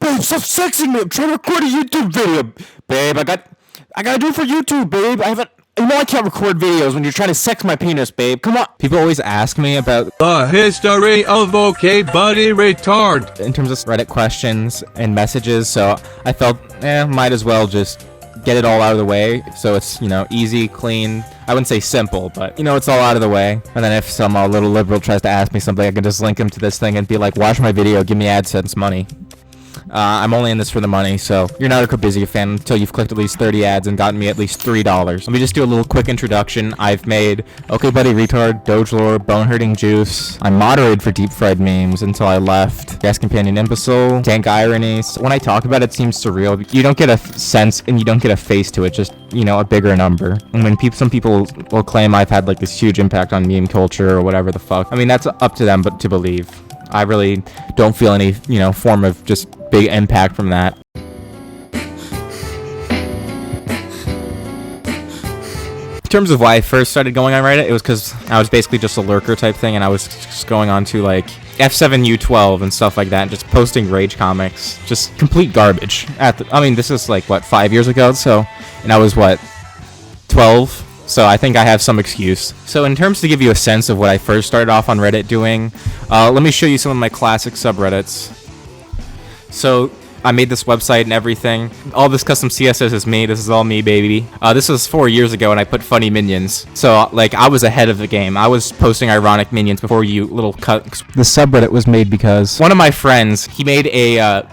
Babe, stop sexing me. I'm trying to record a YouTube video. Babe, I gotta do it for YouTube, babe. I can't record videos when you're trying to sex my penis, babe. Come on. People always ask me about the history of okbuddyretard in terms of Reddit questions and messages, so I felt, might as well just get it all out of the way, so it's, easy, clean. I wouldn't say simple, but, it's all out of the way. And then if some little liberal tries to ask me something, I can just link him to this thing and be like, watch my video, give me AdSense money. I'm only in this for the money, so you're not a Kirby fan until you've clicked at least 30 ads and gotten me at least $3. Let me just do a little quick introduction. I've made okbuddyretard, Dogelore, Bone-Hurting Juice. I moderated for deep fried memes until I left. Gas Companion Imbecile, Dank Irony. So when I talk about it, it seems surreal. You don't get a sense and you don't get a face to it, just, a bigger number. And when some people will claim I've had like this huge impact on meme culture or whatever the fuck, I mean, that's up to them, but to believe. I really don't feel any, form of just big impact from that. In terms of why I first started going on Reddit, it was because I was basically just a lurker type thing, and I was just going on to like F7U12 and stuff like that, and just posting rage comics, just complete garbage. This is like, 5 years ago, and I was 12? So I think I have some excuse. So in terms to give you a sense of what I first started off on Reddit doing, let me show you some of my classic subreddits. So I made this website and everything. All this custom CSS is me. This is all me, baby. This was 4 years ago, and I put funny minions. So I was ahead of the game. I was posting ironic minions before you little cut. The subreddit was made because one of my friends, he made a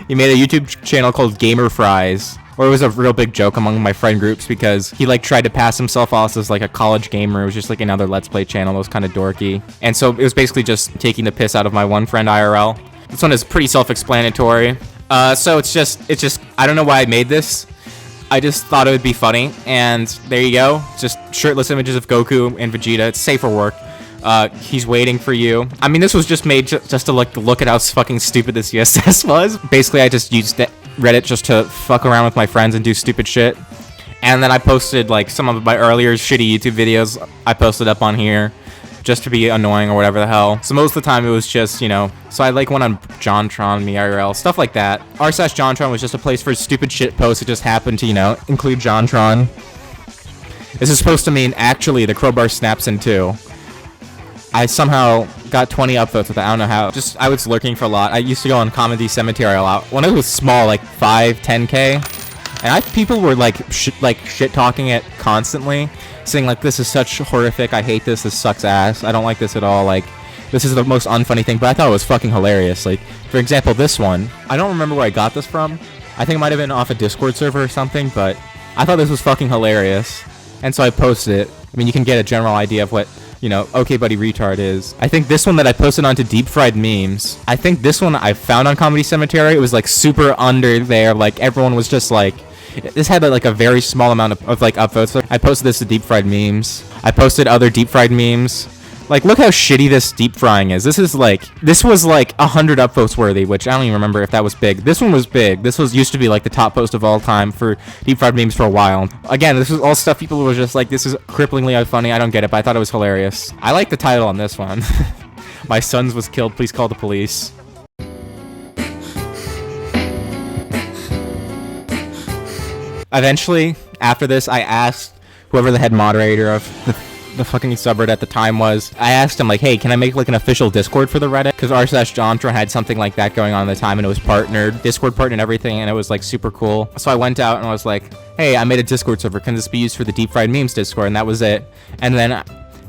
YouTube channel called Gamer Fries. Or it was a real big joke among my friend groups because he tried to pass himself off as a college gamer. It was just another Let's Play channel. It was kind of dorky. And so it was basically just taking the piss out of my one friend IRL. This one is pretty self-explanatory. So it's just, I don't know why I made this. I just thought it would be funny. And there you go. Just shirtless images of Goku and Vegeta. It's safe for work. He's waiting for you. I mean, this was just made just to look at how fucking stupid this CSS was. Basically, I just used Reddit just to fuck around with my friends and do stupid shit. And then I posted some of my earlier shitty YouTube videos. I posted up on here just to be annoying or whatever the hell. So most of the time it was just, so I went on JonTron, me IRL, stuff like that. r/JonTron was just a place for stupid shit posts. It just happened to, include JonTron. This is supposed to mean actually the crowbar snaps in two. I somehow got 20 upvotes with it. I don't know how. I was lurking for a lot. I used to go on Comedy Cemetery a lot. When it was small, 5, 10K. And people were shit talking it constantly, saying this is such horrific. I hate this. This sucks ass. I don't like this at all. This is the most unfunny thing. But I thought it was fucking hilarious. For example, this one. I don't remember where I got this from. I think it might have been off a Discord server or something. But I thought this was fucking hilarious. And so I posted it. I mean, you can get a general idea of what okbuddyretard is. I think this one that I posted onto deep fried memes, I think this one I found on Comedy Cemetery. It was super under there. Everyone was just this had a very small amount of upvotes. I posted this to deep fried memes. I posted other deep fried memes. Look how shitty this deep frying is. This was 100 upvotes worthy, which I don't even remember if that was big. This one was big. This used to be the top post of all time for deep fried memes for a while. Again, this was all stuff people were just this is cripplingly unfunny. I don't get it, but I thought it was hilarious. I like the title on this one. My son was killed. Please call the police. Eventually, after this, I asked whoever the head moderator of the fucking subreddit at the time was, I asked him hey, can I make an official Discord for the Reddit? Because r/JonTron had something like that going on at the time, and it was partnered, Discord partnered and everything, and it was super cool. So I went out and I was hey, I made a Discord server. Can this be used for the deep fried memes Discord? And that was it. And then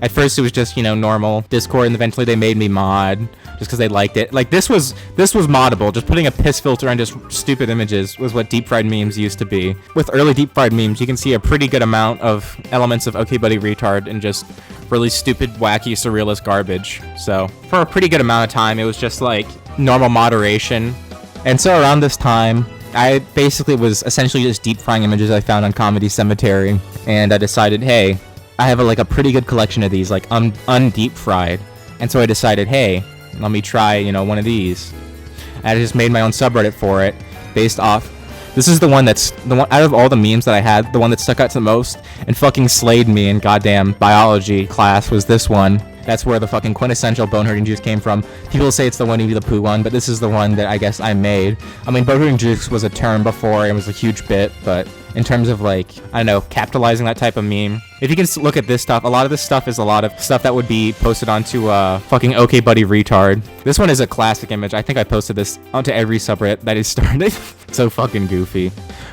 at first it was just normal Discord, and eventually they made me mod just because they liked it. This was moddable. Just putting a piss filter on just stupid images was what deep fried memes used to be. With early deep fried memes, you can see a pretty good amount of elements of okbuddyretard and just really stupid, wacky, surrealist garbage. So for a pretty good amount of time, it was just normal moderation. And so around this time, I basically was essentially just deep frying images I found on Comedy Cemetery, and I decided, hey, I have a pretty good collection of these undeep fried, and so I decided, hey, let me try one of these. I just made my own subreddit for it based off. This is the one out of all the memes that I had, the one that stuck out the most and fucking slayed me in goddamn biology class was this one. That's where the fucking quintessential bone hurting juice came from. People say it's the Winnie the Pooh one, but this is the one that I guess I made. I mean, bone hurting juice was a term before, it was a huge bit, but in terms of like, I don't know, capitalizing that type of meme. If you can look at this stuff, a lot of this stuff is a lot of stuff that would be posted onto fucking okbuddyretard. This one is a classic image. I think I posted this onto every subreddit that is started. So fucking goofy.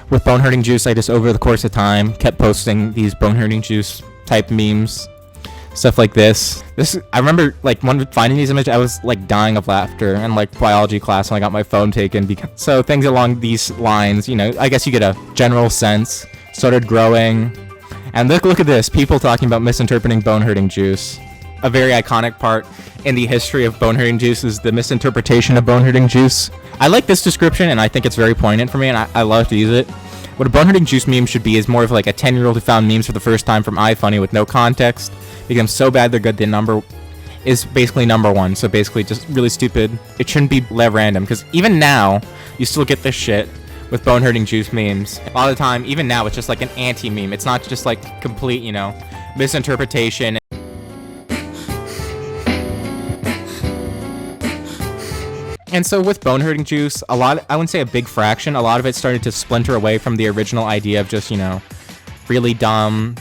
With bone hurting juice, I just over the course of time kept posting these bone hurting juice type memes. Stuff like this. I remember like when finding these images, I was like dying of laughter in like biology class when I got my phone taken. So things along these lines, you know, I guess you get a general sense. Started growing. And look at this. People talking about misinterpreting bone hurting juice. A very iconic part in the history of bone hurting juice is the misinterpretation of bone hurting juice. I like this description and I think it's very poignant for me and I love to use it. What a bone hurting juice meme should be is more of like a 10-year-old who found memes for the first time from iFunny with no context. Become so bad they're good. The number is basically number one. So basically just really stupid. It shouldn't be random because even now you still get this shit with bone hurting juice memes. A lot of the time, even now, it's just like an anti-meme. It's not just like complete, you know, misinterpretation. And so with bone hurting juice, I wouldn't say a big fraction, a lot of it started to splinter away from the original idea of just, you know, really dumb,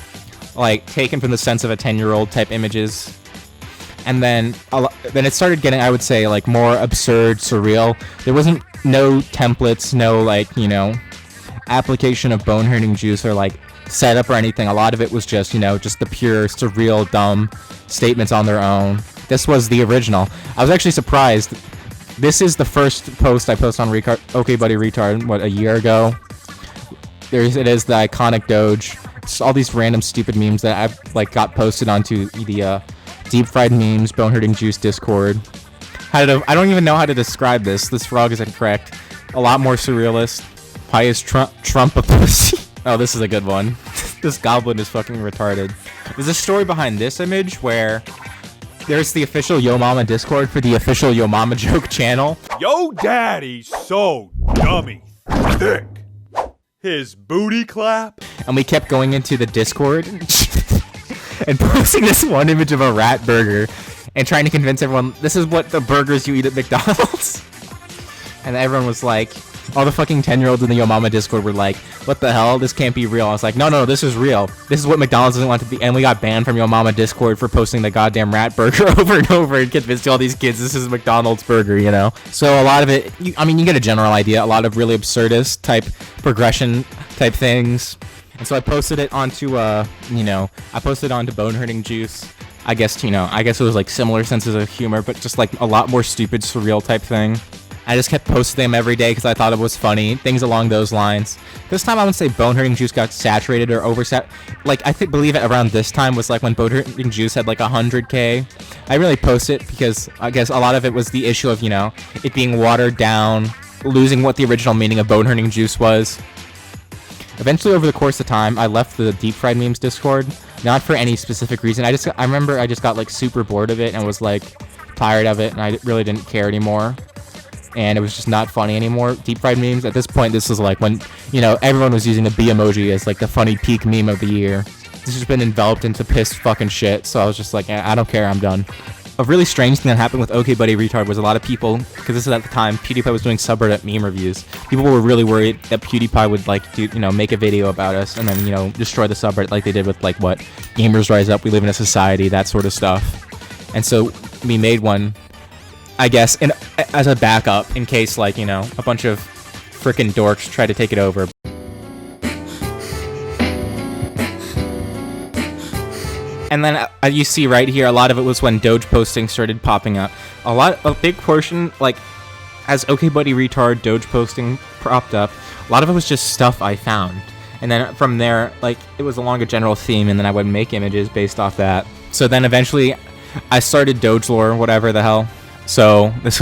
like taken from the sense of a 10-year-old type images. And then it started getting, I would say, like more absurd, surreal. There wasn't no templates, no like, you know, application of bone hurting juice or like setup or anything. A lot of it was just, you know, just the pure, surreal, dumb statements on their own. This was the original. I was actually surprised. This is the first post I posted on okbuddyretard, what, a year ago? It is the iconic Doge. It's all these random stupid memes that I've like got posted onto the deep fried memes, bone hurting juice Discord. I don't even know how to describe this. This frog is incorrect. A lot more surrealist. Pious Trump a pussy. Oh, this is a good one. This goblin is fucking retarded. There's a story behind this image where there's the official Yo Mama Discord for the official Yo Mama Joke channel. Yo daddy's so dummy thick. His booty clap. And we kept going into the Discord and posting this one image of a rat burger and trying to convince everyone this is what the burgers you eat at McDonald's. And everyone was like, all the fucking 10-year-olds in the Yo Mama Discord were like, what the hell? This can't be real. I was like, no, this is real. This is what McDonald's doesn't want to be. And we got banned from Yo Mama Discord for posting the goddamn rat burger over and over and convincing all these kids this is McDonald's burger, you know? So a lot of it, you get a general idea. A lot of really absurdist type progression type things. And so I posted it onto, I posted it onto Bone Hurting Juice. I guess it was like similar senses of humor, but just like a lot more stupid, surreal type thing. I just kept posting them every day because I thought it was funny. Things along those lines. This time I would say Bone Hurting Juice got saturated or oversat. Like, believe it around this time was like when Bone Hurting Juice had like 100K. I really post it because I guess a lot of it was the issue of, it being watered down, losing what the original meaning of Bone Hurting Juice was. Eventually, over the course of time, I left the Deep Fried Memes Discord. Not for any specific reason. I remember I just got like super bored of it and was like tired of it, and I really didn't care anymore. And it was just not funny anymore. Deep fried memes. At this point, this was like when, everyone was using the B emoji as like the funny peak meme of the year. This has been enveloped into pissed fucking shit. So I was just like, I don't care. I'm done. A really strange thing that happened with okbuddyretard was a lot of people, because this is at the time PewDiePie was doing subreddit meme reviews. People were really worried that PewDiePie would like do, make a video about us and then, destroy the subreddit like they did with like what Gamers Rise Up, We Live in a Society, that sort of stuff. And so we made one, I guess, as a backup in case, like, a bunch of frickin' dorks try to take it over. And then you see right here, a lot of it was when Doge posting started popping up. A big portion, like, as okbuddyretard Doge posting propped up, a lot of it was just stuff I found. And then from there, like, it was along a general theme, and then I would make images based off that. So then eventually, I started Doge lore, whatever the hell. So this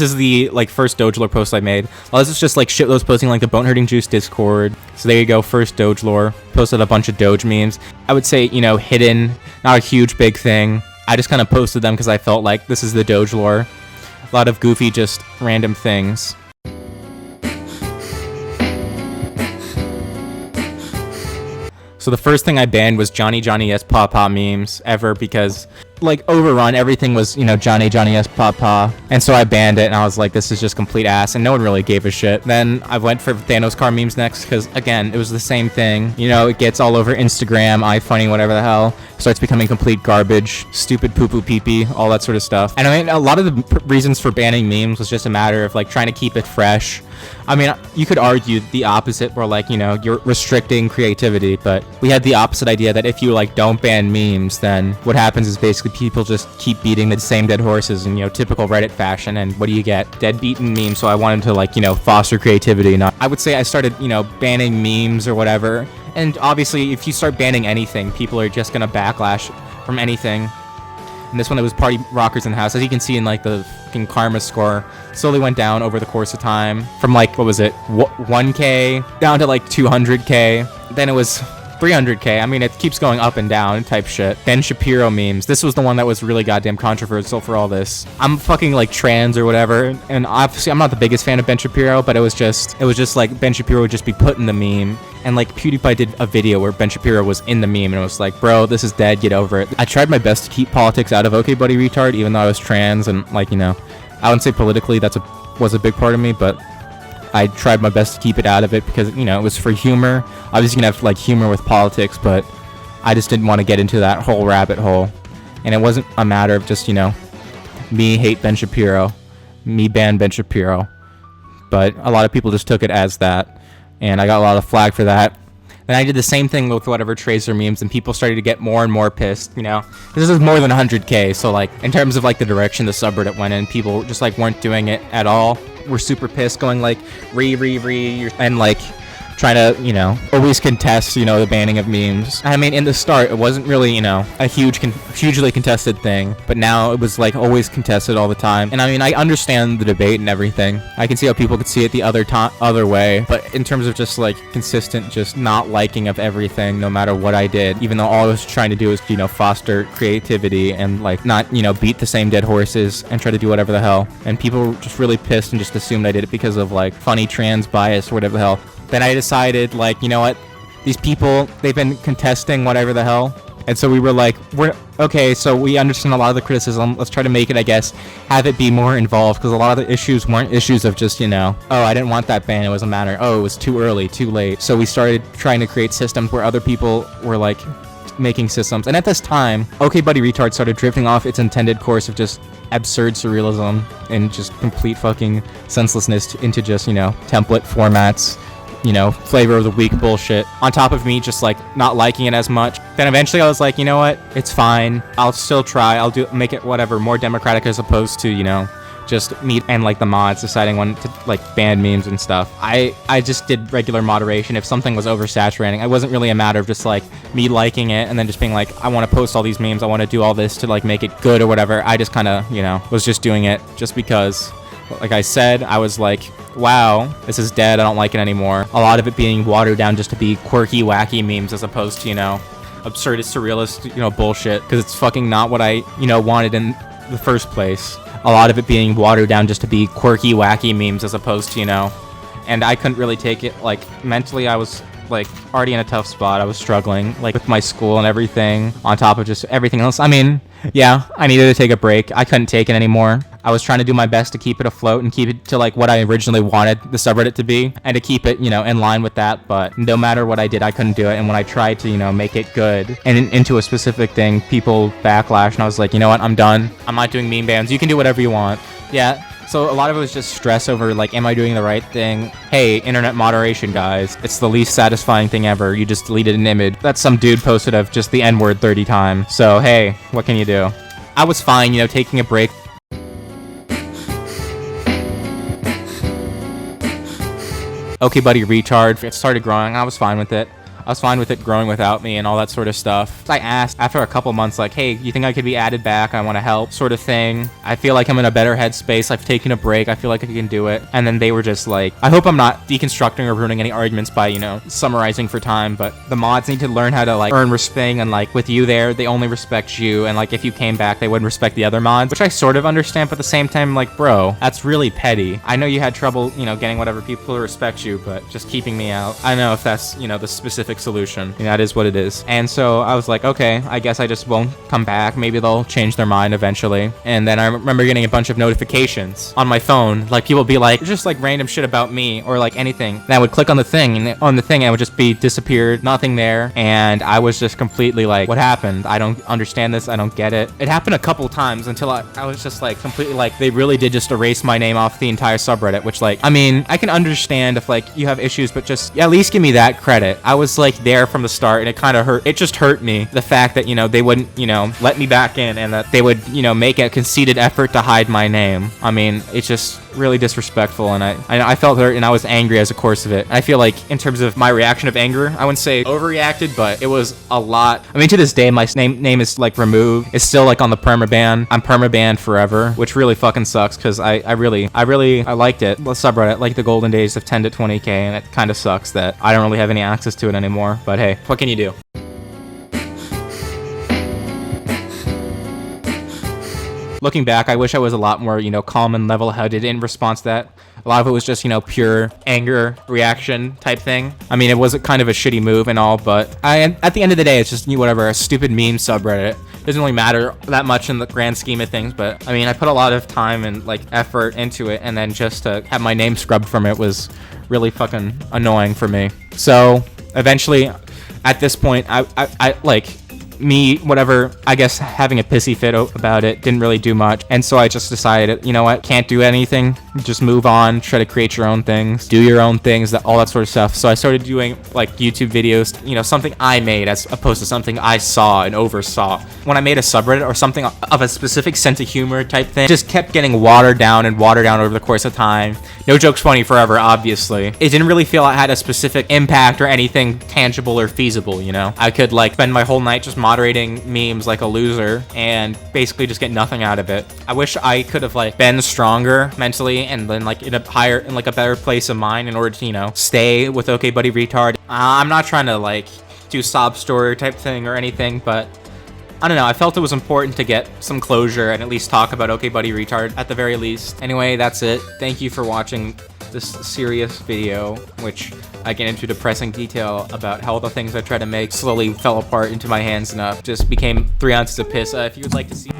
is the like first Doge lore post I made. Well, this is just like shitloads posting like the Bone Hurting Juice Discord. So there you go, first Doge lore. Posted a bunch of Doge memes. I would say, hidden, not a huge big thing. I just kind of posted them because I felt like this is the Doge lore. A lot of goofy, just random things. So the first thing I banned was Johnny Yes Pawpaw memes ever, because like overrun. Everything was, you know, Johnny S Papa. And so I banned it and I was like, this is just complete ass, and no one really gave a shit. Then I went for Thanos car memes next because again, it was the same thing. You know, it gets all over Instagram, iFunny, whatever the hell. Starts becoming complete garbage, stupid poo poo pee pee, all that sort of stuff. And I mean, a lot of the reasons for banning memes was just a matter of like trying to keep it fresh. I mean, you could argue the opposite, where like, you know, you're restricting creativity, but we had the opposite idea that if you like don't ban memes, then what happens is basically people just keep beating the same dead horses in, you know, typical Reddit fashion, and what do you get? Dead beaten memes. So I wanted to like, you know, foster creativity. Not, I would say I started, you know, banning memes or whatever. And obviously, if you start banning anything, people are just gonna backlash from anything. And this one, it was Party Rockers in the House. As you can see in like the fucking karma score, slowly went down over the course of time. From like, what was it, 1K down to like 200K. Then it was 300K. I mean, it keeps going up and down type shit. Ben Shapiro memes. This was the one that was really goddamn controversial for all this. I'm fucking like trans or whatever, and obviously I'm not the biggest fan of Ben Shapiro, but it was just like Ben Shapiro would just be put in the meme. And like PewDiePie did a video where Ben Shapiro was in the meme, and it was like, bro, this is dead, get over it. I tried my best to keep politics out of okbuddyretard, even though I was trans, and like, you know, I wouldn't say politically was a big part of me, but I tried my best to keep it out of it because, you know, it was for humor. Obviously you can have like humor with politics, but I just didn't want to get into that whole rabbit hole. And it wasn't a matter of just, you know, me hate Ben Shapiro, me ban Ben Shapiro, but a lot of people just took it as that. And I got a lot of flag for that. Then I did the same thing with whatever Tracer memes, and people started to get more and more pissed, you know. This is more than 100K, so like, in terms of like the direction the subreddit went in, people just like weren't doing it at all. We're super pissed, going like, and like, trying to, you know, always contest, you know, the banning of memes. I mean, in the start, it wasn't really, you know, a hugely contested thing, but now it was like always contested all the time. And I mean, I understand the debate and everything. I can see how people could see it the other way, but in terms of just like consistent, just not liking of everything, no matter what I did, even though all I was trying to do is, you know, foster creativity and like not, you know, beat the same dead horses and try to do whatever the hell. And people were just really pissed and just assumed I did it because of like funny trans bias or whatever the hell. Then I decided, like, you know what? These people, they've been contesting whatever the hell. And so we were like, okay, so we understand a lot of the criticism. Let's try to make it, I guess, have it be more involved. Because a lot of the issues weren't issues of just, you know, oh, I didn't want that ban. It was a matter. Oh, it was too early, too late. So we started trying to create systems where other people were, like, making systems. And at this time, okbuddyretard started drifting off its intended course of just absurd surrealism and just complete fucking senselessness into just, you know, template formats, you know, flavor of the week bullshit, on top of me just like not liking it as much. Then eventually I was like, you know what, it's fine, I'll still try, I'll make it whatever, more democratic, as opposed to, you know, just me and like the mods deciding when to like ban memes and stuff. I just did regular moderation. If something was oversaturating, it wasn't really a matter of just like me liking it and then just being like, I want to post all these memes, I want to do all this to like make it good or whatever. I just kind of, you know, was just doing it just because, like I said, I was like, wow, this is dead, I don't like it anymore. A lot of it being watered down just to be quirky, wacky memes as opposed to, you know, absurdist, surrealist, you know, bullshit, because it's fucking not what I, you know, wanted in the first place. A lot of it being watered down just to be quirky, wacky memes as opposed to, you know, and I couldn't really take it, like, mentally I was, like, already in a tough spot. I was struggling, like, with my school and everything, on top of just everything else. I mean, yeah, I needed to take a break. I couldn't take it anymore. I was trying to do my best to keep it afloat and keep it to like what I originally wanted the subreddit to be, and to keep it, you know, in line with that. But no matter what I did, I couldn't do it. And when I tried to, you know, make it good and into a specific thing, people backlash, and I was like, you know what, I'm done. I'm not doing meme bans. You can do whatever you want. Yeah. So a lot of it was just stress over like, am I doing the right thing? Hey, internet moderation, guys. It's the least satisfying thing ever. You just deleted an image that some dude posted of just the N-word 30 times. So hey, what can you do? I was fine, you know, taking a break. okbuddyretard, it started growing. I was fine with it. I was fine with it growing without me and all that sort of stuff. I asked after a couple months, like, hey, you think I could be added back? I want to help, sort of thing. I feel like I'm in a better headspace. I've taken a break. I feel like I can do it. And then they were just like, I hope I'm not deconstructing or ruining any arguments by, you know, summarizing for time, but the mods need to learn how to, like, earn respect, and, like, with you there, they only respect you, and, like, if you came back, they wouldn't respect the other mods, which I sort of understand, but at the same time, like, bro, that's really petty. I know you had trouble, you know, getting whatever people to respect you, but just keeping me out. I don't know if that's, you know, the specific perfect solution. And that is what it is. And so I was like, okay, I guess I just won't come back. Maybe they'll change their mind eventually. And then I remember getting a bunch of notifications on my phone. Like people be like, just like random shit about me or like anything. And I would click on the thing and it would just be disappeared, nothing there. And I was just completely like, what happened? I don't understand this. I don't get it. It happened a couple times until I was just like completely like, they really did just erase my name off the entire subreddit, which like, I mean, I can understand if like you have issues, but just at least give me that credit. I was like there from the start and it kind of hurt. It just hurt me. The fact that, you know, they wouldn't, you know, let me back in and that they would, you know, make a conceited effort to hide my name. I mean, it's just really disrespectful, and I felt hurt and I was angry as a course of it. I feel like in terms of my reaction of anger, I wouldn't say overreacted, but it was a lot. I mean, to this day, my name is like removed. It's still like on the permaban. I'm permabanned forever, which really fucking sucks because I really liked it. The subreddit, like the golden days of 10 to 20k, and it kind of sucks that I don't really have any access to it anymore. But hey, what can you do? Looking back, I wish I was a lot more, you know, calm and level-headed in response to that. A lot of it was just, you know, pure anger reaction type thing. I mean, it was kind of a shitty move and all, but at the end of the day, it's just whatever, a stupid meme subreddit. It doesn't really matter that much in the grand scheme of things, but I mean, I put a lot of time and like effort into it, and then just to have my name scrubbed from it was really fucking annoying for me. So eventually, at this point, I like, me, whatever, I guess having a pissy fit about it didn't really do much. And so I just decided, you know what, can't do anything, just move on, try to create your own things, do your own things, all that sort of stuff. So I started doing like YouTube videos, you know, something I made as opposed to something I saw and oversaw. When I made a subreddit or something of a specific sense of humor type thing, just kept getting watered down over the course of time. No Joke's Funny forever, obviously. It didn't really feel I had a specific impact or anything tangible or feasible, you know? I could like spend my whole night just moderating memes like a loser and basically just get nothing out of it. I wish I could have like been stronger mentally and then like in a better place of mind in order to, you know, stay with okbuddyretard. I'm not trying to like do sob story type thing or anything, but I don't know, I felt it was important to get some closure and at least talk about okbuddyretard at the very least. Anyway, that's it. Thank you for watching this serious video, which I get into depressing detail about how all the things I tried to make slowly fell apart into my hands and just became 3 ounces of piss. If you would like to see